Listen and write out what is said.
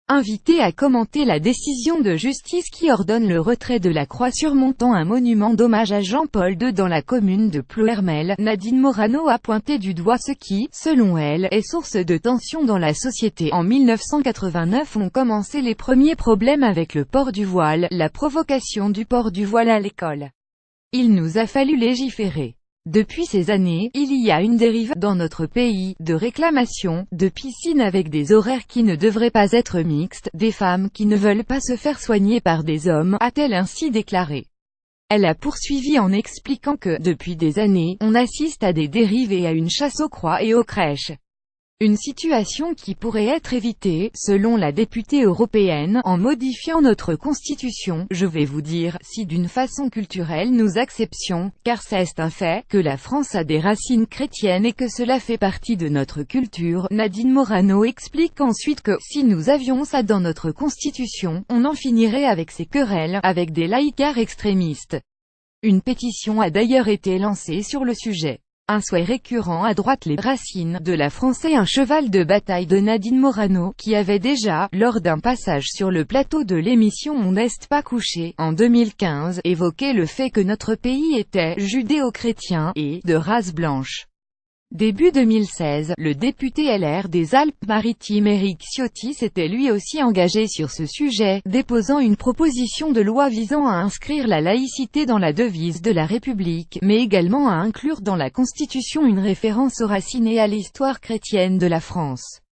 Invité à commenter la décision de justice qui ordonne le retrait de la croix surmontant un monument d'hommage à Jean-Paul II dans la commune de Ploërmel, Nadine Morano a pointé du doigt ce qui, selon elle, est source de tensions dans la société. En 1989 ont commencé les premiers problèmes avec le port du voile, la provocation du port du voile à l'école. Il nous a fallu légiférer. Depuis ces années, il y a une dérive, dans notre pays, de réclamation, de piscines avec des horaires qui ne devraient pas être mixtes, des femmes qui ne veulent pas se faire soigner par des hommes, a-t-elle ainsi déclaré. Elle a poursuivi en expliquant que, depuis des années, on assiste à des dérives et à une chasse aux croix et aux crèches. Une situation qui pourrait être évitée, selon la députée européenne, en modifiant notre constitution. Je vais vous dire, si d'une façon culturelle nous acceptions, car c'est un fait, que la France a des racines chrétiennes et que cela fait partie de notre culture. Nadine Morano explique ensuite que, si nous avions ça dans notre constitution, on en finirait avec ces querelles, avec des laïcards extrémistes. Une pétition a d'ailleurs été lancée sur le sujet. Un souhait récurrent à droite, les racines de la France est un cheval de bataille de Nadine Morano, qui avait déjà, lors d'un passage sur le plateau de l'émission On n'est pas couché, en 2015, évoqué le fait que notre pays était judéo-chrétien, et de race blanche. Début 2016, le député LR des Alpes-Maritimes Éric Ciotti s'était lui aussi engagé sur ce sujet, déposant une proposition de loi visant à inscrire la laïcité dans la devise de la République, mais également à inclure dans la Constitution une référence aux racines et à l'histoire chrétienne de la France.